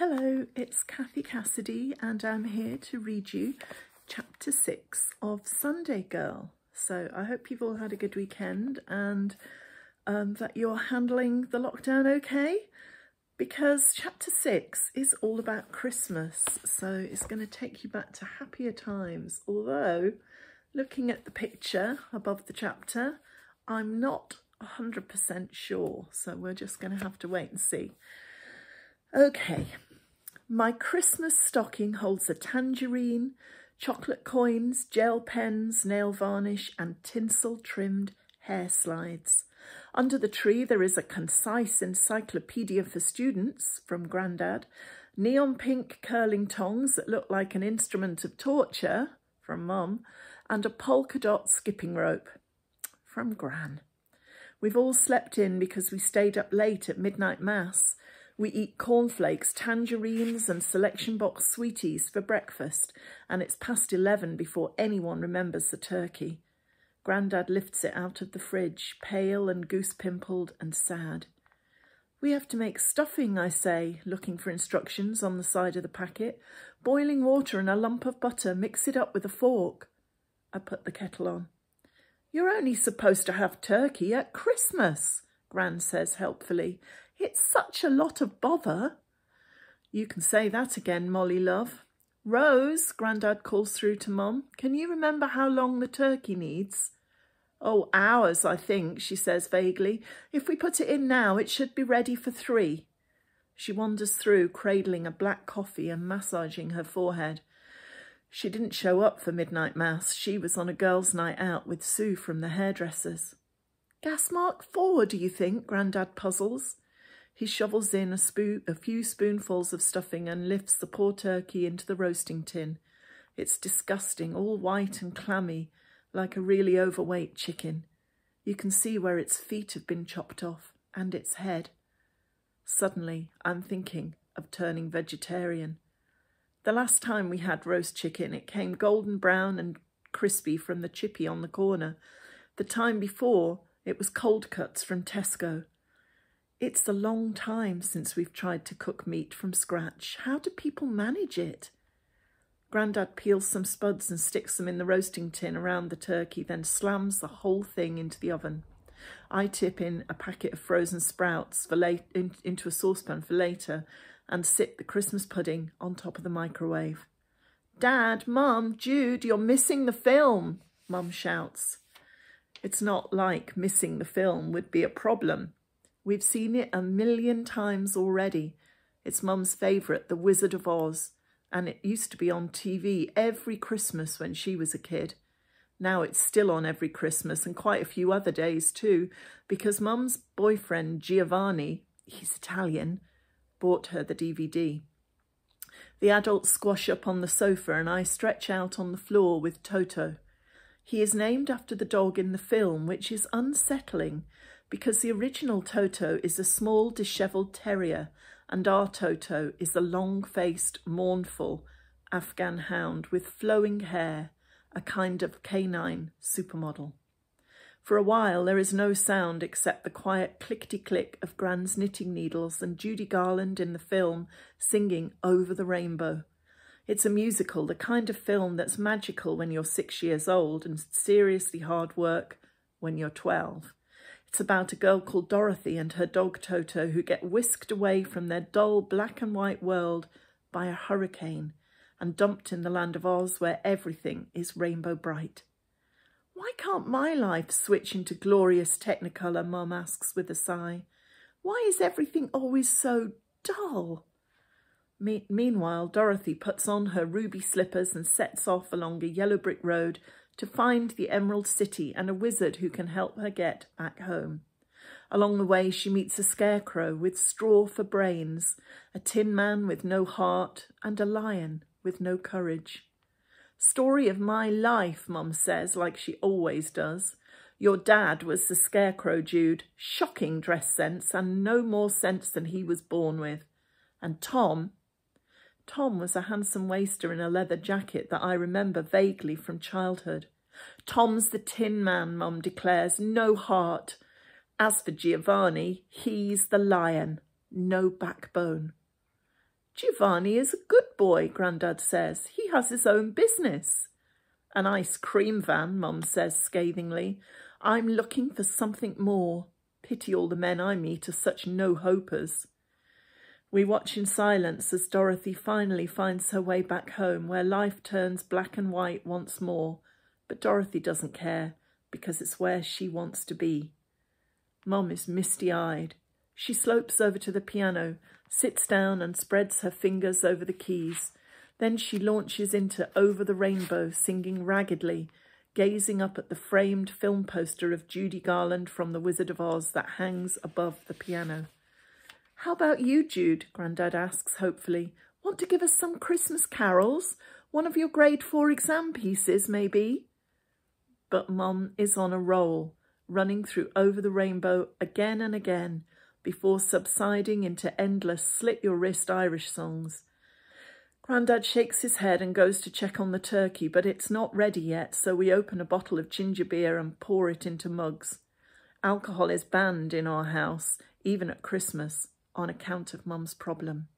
Hello, it's Cathy Cassidy and I'm here to read you chapter 6 of SUNDAE Girl. So I hope you've all had a good weekend and that you're handling the lockdown okay, because chapter 6 is all about Christmas, so it's going to take you back to happier times, although looking at the picture above the chapter I'm not 100% sure, so we're just going to have to wait and see. Okay, my Christmas stocking holds a tangerine, chocolate coins, gel pens, nail varnish and tinsel-trimmed hair slides. Under the tree there is a concise encyclopedia for students from Grandad, neon pink curling tongs that look like an instrument of torture from Mum, and a polka dot skipping rope from Gran. We've all slept in because we stayed up late at midnight mass. We eat cornflakes, tangerines and selection box sweeties for breakfast, and it's past 11 before anyone remembers the turkey. Grandad lifts it out of the fridge, pale and goose-pimpled and sad. We have to make stuffing, I say, looking for instructions on the side of the packet. Boiling water and a lump of butter, mix it up with a fork. I put the kettle on. You're only supposed to have turkey at Christmas, Gran says helpfully. It's such a lot of bother. You can say that again, Molly love. Rose, Grandad calls through to Mum, can you remember how long the turkey needs? Oh, hours, I think, she says vaguely. If we put it in now, it should be ready for 3. She wanders through, cradling a black coffee and massaging her forehead. She didn't show up for midnight mass. She was on a girls' night out with Sue from the hairdressers. Gas mark 4, do you think? Grandad puzzles. He shovels in a few spoonfuls of stuffing and lifts the poor turkey into the roasting tin. It's disgusting, all white and clammy, like a really overweight chicken. You can see where its feet have been chopped off, and its head. Suddenly, I'm thinking of turning vegetarian. The last time we had roast chicken, it came golden brown and crispy from the chippy on the corner. The time before, it was cold cuts from Tesco. It's a long time since we've tried to cook meat from scratch. How do people manage it? Grandad peels some spuds and sticks them in the roasting tin around the turkey, then slams the whole thing into the oven. I tip in a packet of frozen sprouts into a saucepan for later and sit the Christmas pudding on top of the microwave. Dad, Mum, Jude, you're missing the film, Mum shouts. It's not like missing the film would be a problem. We've seen it 1,000,000 times already. It's Mum's favourite, The Wizard of Oz, and it used to be on TV every Christmas when she was a kid. Now it's still on every Christmas and quite a few other days too, because Mum's boyfriend Giovanni, he's Italian, bought her the DVD. The adults squash up on the sofa and I stretch out on the floor with Toto. He is named after the dog in the film, which is unsettling because the original Toto is a small dishevelled terrier and our Toto is a long-faced, mournful Afghan hound with flowing hair, a kind of canine supermodel. For a while there is no sound except the quiet clickety-click of Gran's knitting needles and Judy Garland in the film singing Over the Rainbow. It's a musical, the kind of film that's magical when you're 6 years old and seriously hard work when you're 12. It's about a girl called Dorothy and her dog Toto who get whisked away from their dull black and white world by a hurricane and dumped in the land of Oz where everything is rainbow bright. Why can't my life switch into glorious technicolor, Mum asks with a sigh. Why is everything always so dull? Meanwhile, Dorothy puts on her ruby slippers and sets off along a yellow brick road to find the Emerald City and a wizard who can help her get back home. Along the way, she meets a scarecrow with straw for brains, a tin man with no heart, and a lion with no courage. Story of my life, Mum says, like she always does. Your dad was the scarecrow, Jude. Shocking dress sense and no more sense than he was born with. And Tom was a handsome waster in a leather jacket that I remember vaguely from childhood. Tom's the Tin Man, Mum declares, no heart. As for Giovanni, he's the lion, no backbone. Giovanni is a good boy, Grandad says. He has his own business. An ice cream van, Mum says scathingly. I'm looking for something more. Pity all the men I meet are such no-hopers. We watch in silence as Dorothy finally finds her way back home, where life turns black and white once more. But Dorothy doesn't care, because it's where she wants to be. Mum is misty-eyed. She slopes over to the piano, sits down and spreads her fingers over the keys. Then she launches into Over the Rainbow, singing raggedly, gazing up at the framed film poster of Judy Garland from The Wizard of Oz that hangs above the piano. How about you, Jude? Grandad asks hopefully. Want to give us some Christmas carols? One of your grade 4 exam pieces, maybe? But Mum is on a roll, running through Over the Rainbow again and again, before subsiding into endless slit-your-wrist Irish songs. Grandad shakes his head and goes to check on the turkey, but it's not ready yet, so we open a bottle of ginger beer and pour it into mugs. Alcohol is banned in our house, even at Christmas, on account of Mum's problem.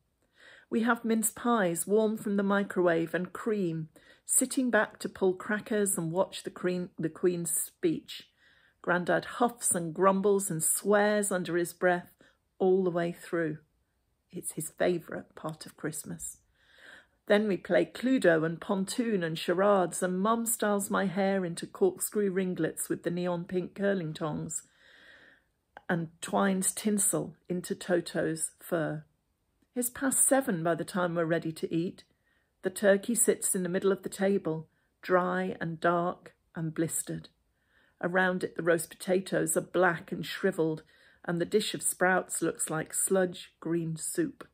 We have mince pies warm from the microwave and cream, sitting back to pull crackers and watch the Queen's speech. Grandad huffs and grumbles and swears under his breath all the way through. It's his favourite part of Christmas. Then we play Cluedo and Pontoon and charades, and Mum styles my hair into corkscrew ringlets with the neon pink curling tongs and twines tinsel into Toto's fur. It's past 7 by the time we're ready to eat. The turkey sits in the middle of the table, dry and dark and blistered. Around it the roast potatoes are black and shrivelled, and the dish of sprouts looks like sludge green soup.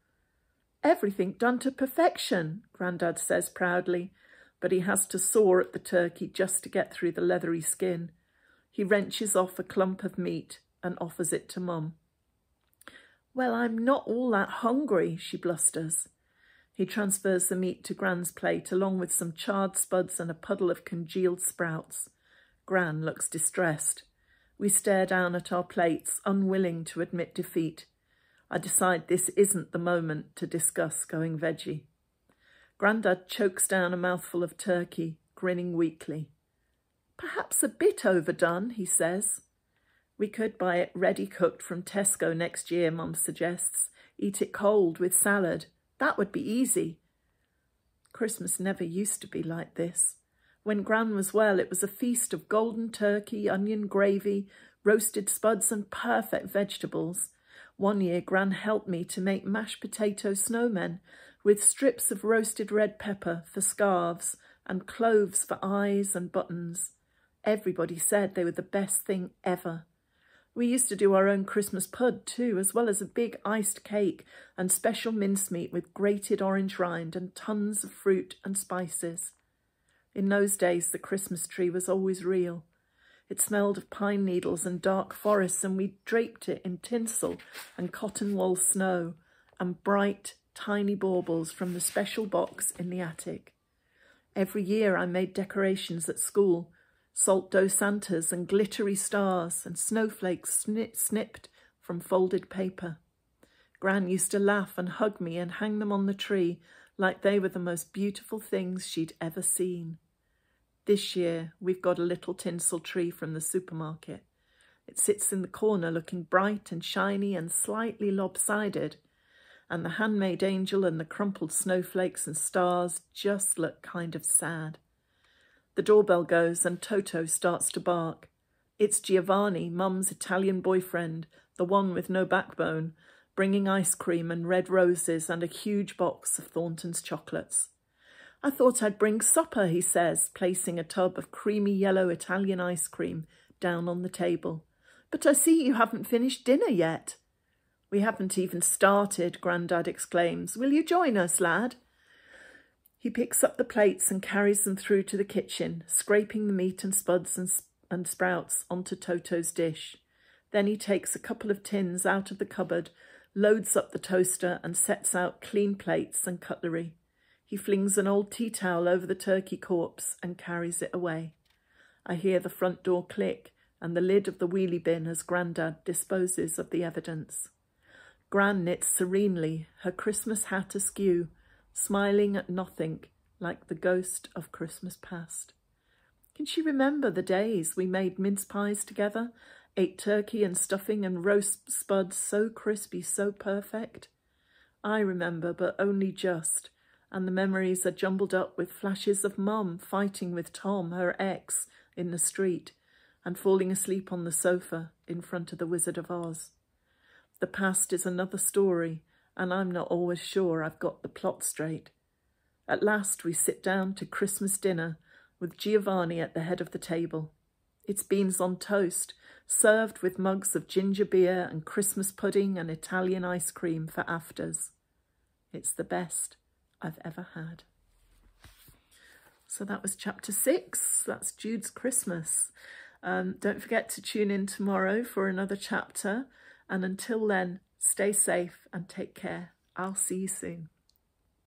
Everything done to perfection, Grandad says proudly, but he has to saw at the turkey just to get through the leathery skin. He wrenches off a clump of meat and offers it to Mum. Well, I'm not all that hungry, she blusters. He transfers the meat to Gran's plate, along with some charred spuds and a puddle of congealed sprouts. Gran looks distressed. We stare down at our plates, unwilling to admit defeat. I decide this isn't the moment to discuss going veggie. Grandad chokes down a mouthful of turkey, grinning weakly. Perhaps a bit overdone, he says. We could buy it ready-cooked from Tesco next year, Mum suggests. Eat it cold with salad. That would be easy. Christmas never used to be like this. When Gran was well, it was a feast of golden turkey, onion gravy, roasted spuds and perfect vegetables. One year, Gran helped me to make mashed potato snowmen with strips of roasted red pepper for scarves and cloves for eyes and buttons. Everybody said they were the best thing ever. We used to do our own Christmas pud too, as well as a big iced cake and special mincemeat with grated orange rind and tons of fruit and spices. In those days, the Christmas tree was always real. It smelled of pine needles and dark forests, and we draped it in tinsel and cotton wool snow and bright, tiny baubles from the special box in the attic. Every year I made decorations at school, salt dough Santas and glittery stars and snowflakes snipped from folded paper. Gran used to laugh and hug me and hang them on the tree like they were the most beautiful things she'd ever seen. This year, we've got a little tinsel tree from the supermarket. It sits in the corner looking bright and shiny and slightly lopsided, and the handmade angel and the crumpled snowflakes and stars just look kind of sad. The doorbell goes and Toto starts to bark. It's Giovanni, Mum's Italian boyfriend, the one with no backbone, bringing ice cream and red roses and a huge box of Thornton's chocolates. I thought I'd bring supper, he says, placing a tub of creamy yellow Italian ice cream down on the table. But I see you haven't finished dinner yet. We haven't even started, Grandad exclaims. Will you join us, lad? He picks up the plates and carries them through to the kitchen, scraping the meat and spuds and sprouts onto Toto's dish. Then he takes a couple of tins out of the cupboard, loads up the toaster and sets out clean plates and cutlery. He flings an old tea towel over the turkey corpse and carries it away. I hear the front door click and the lid of the wheelie bin as Grandad disposes of the evidence. Gran knits serenely, her Christmas hat askew, smiling at nothing, like the ghost of Christmas past. Can she remember the days we made mince pies together, ate turkey and stuffing and roast spuds so crispy, so perfect? I remember, but only just, and the memories are jumbled up with flashes of Mum fighting with Tom, her ex, in the street, and falling asleep on the sofa in front of the Wizard of Oz. The past is another story, and I'm not always sure I've got the plot straight. At last we sit down to Christmas dinner with Giovanni at the head of the table. It's beans on toast, served with mugs of ginger beer and Christmas pudding and Italian ice cream for afters. It's the best I've ever had. So that was chapter 6. That's Jude's Christmas. Don't forget to tune in tomorrow for another chapter. And until then, stay safe and take care. I'll see you soon.